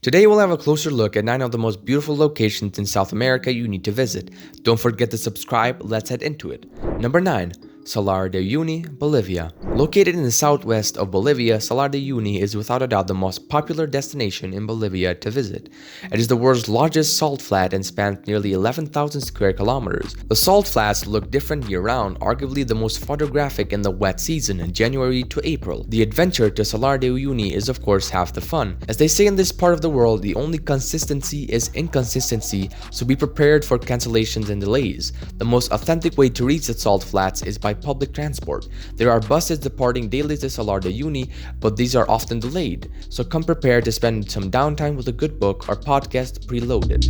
Today we'll have a closer look at 9 of the most beautiful locations in South America you need to visit. Don't forget to subscribe, let's head into it. Number 9. Salar de Uyuni, Bolivia. Located in the southwest of Bolivia, Salar de Uyuni is without a doubt the most popular destination in Bolivia to visit. It is the world's largest salt flat and spans nearly 11,000 square kilometers. The salt flats look different year-round, arguably the most photographic in the wet season, January to April. The adventure to Salar de Uyuni is of course half the fun. As they say in this part of the world, the only consistency is inconsistency, so be prepared for cancellations and delays. The most authentic way to reach the salt flats is by public transport. There are buses departing daily to Salar de Uyuni, but these are often delayed, so come prepared to spend some downtime with a good book or podcast preloaded.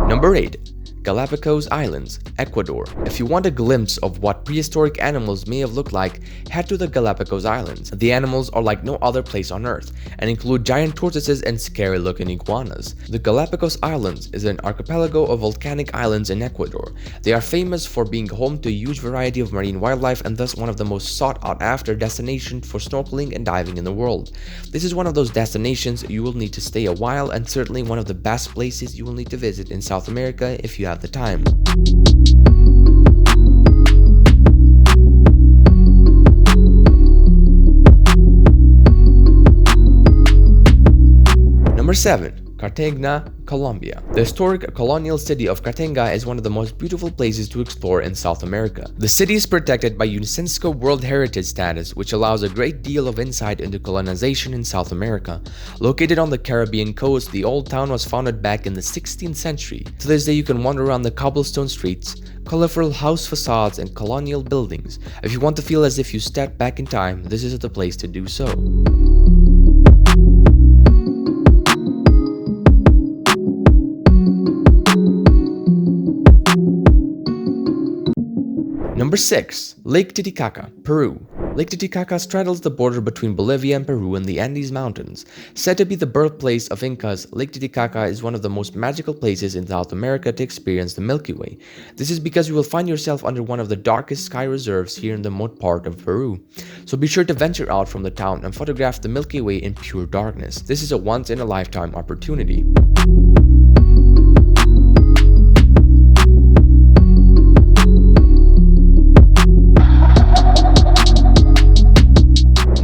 Number 8. Galapagos Islands, Ecuador. If you want a glimpse of what prehistoric animals may have looked like, head to the Galapagos Islands. The animals are like no other place on Earth and include giant tortoises and scary-looking iguanas. The Galapagos Islands is an archipelago of volcanic islands in Ecuador. They are famous for being home to a huge variety of marine wildlife and thus one of the most sought-out-after destinations for snorkeling and diving in the world. This is one of those destinations you will need to stay a while and certainly one of the best places you will need to visit in South America if you have the time. Number 7. Cartagena, Colombia. The historic colonial city of Cartagena is one of the most beautiful places to explore in South America. The city is protected by UNESCO World Heritage status, which allows a great deal of insight into colonization in South America. Located on the Caribbean coast, the old town was founded back in the 16th century. To this day, you can wander around the cobblestone streets, colorful house facades, and colonial buildings. If you want to feel as if you stepped back in time, this is the place to do so. Number 6. Lake Titicaca, Peru. Lake Titicaca straddles the border between Bolivia and Peru in the Andes Mountains. Said to be the birthplace of Incas, Lake Titicaca is one of the most magical places in South America to experience the Milky Way. This is because you will find yourself under one of the darkest sky reserves here in the remote part of Peru. So be sure to venture out from the town and photograph the Milky Way in pure darkness. This is a once-in-a-lifetime opportunity.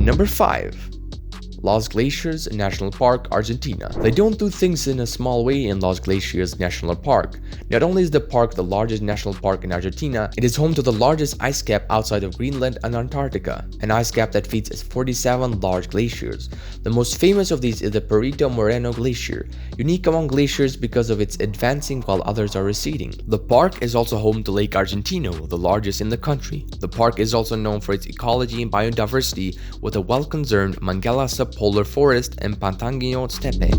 Number 5. Los Glaciares National Park, Argentina. They don't do things in a small way in Los Glaciares National Park. Not only is the park the largest national park in Argentina, it is home to the largest ice cap outside of Greenland and Antarctica, an ice cap that feeds 47 large glaciers. The most famous of these is the Perito Moreno Glacier, unique among glaciers because of its advancing while others are receding. The park is also home to Lake Argentino, the largest in the country. The park is also known for its ecology and biodiversity, with a well-conserved Mangala subpolar forest and Pantangino steppe.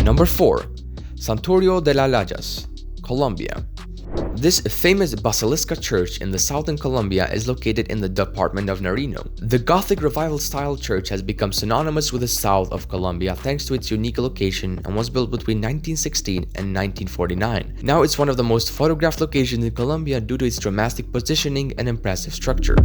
Number 4. Santuario de las Lajas, Colombia. This famous basilica church in the southern Colombia is located in the department of Nariño. The Gothic Revival style church has become synonymous with the south of Colombia thanks to its unique location and was built between 1916 and 1949. Now it's one of the most photographed locations in Colombia due to its dramatic positioning and impressive structure.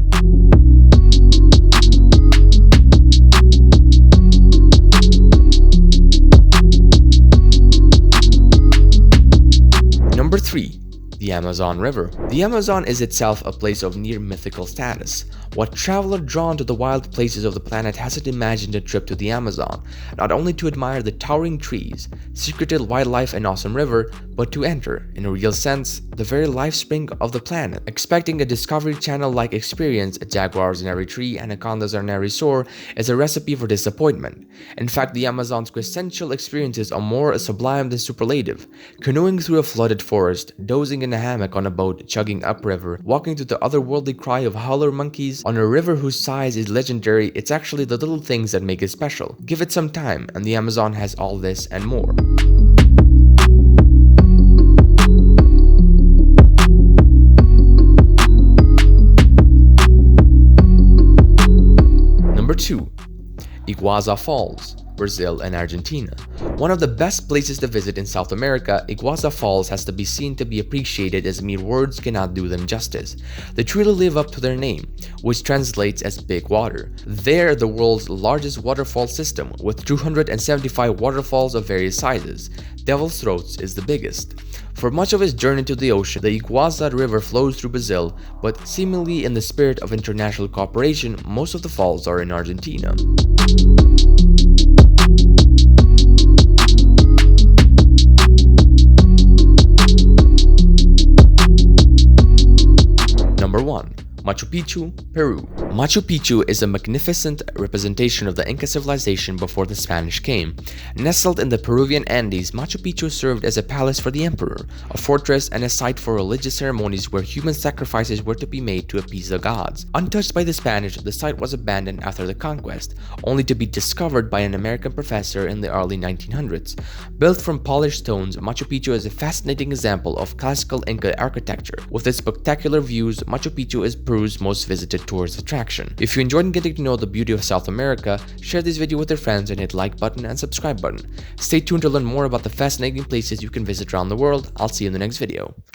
Number 3. The Amazon River. The Amazon is itself a place of near mythical status. What traveler drawn to the wild places of the planet hasn't imagined a trip to the Amazon, not only to admire the towering trees, secreted wildlife and awesome river, but to enter, in a real sense, the very life spring of the planet. Expecting a Discovery Channel-like experience, jaguars in every tree, anacondas on every shore, is a recipe for disappointment. In fact, the Amazon's quintessential experiences are more sublime than superlative. Canoeing through a flooded forest, dozing in a hammock on a boat, chugging upriver, walking to the otherworldly cry of howler monkeys on a river whose size is legendary. It's actually the little things that make it special. Give it some time, and the Amazon has all this and more. Number 2. Iguazu Falls, Brazil and Argentina. One of the best places to visit in South America, Iguazu Falls has to be seen to be appreciated as mere words cannot do them justice. They truly live up to their name, which translates as big water. They're the world's largest waterfall system, with 275 waterfalls of various sizes. Devil's Throats is the biggest. For much of its journey to the ocean, the Iguazu River flows through Brazil, but seemingly in the spirit of international cooperation, most of the falls are in Argentina. Number 1. Machu Picchu, Peru. Machu Picchu is a magnificent representation of the Inca civilization before the Spanish came. Nestled in the Peruvian Andes, Machu Picchu served as a palace for the emperor, a fortress, and a site for religious ceremonies where human sacrifices were to be made to appease the gods. Untouched by the Spanish, the site was abandoned after the conquest, only to be discovered by an American professor in the early 1900s. Built from polished stones, Machu Picchu is a fascinating example of classical Inca architecture. With its spectacular views, Machu Picchu is Peru's most visited tourist attraction. If you enjoyed getting to know the beauty of South America, share this video with your friends and hit like button and subscribe button. Stay tuned to learn more about the fascinating places you can visit around the world. I'll see you in the next video.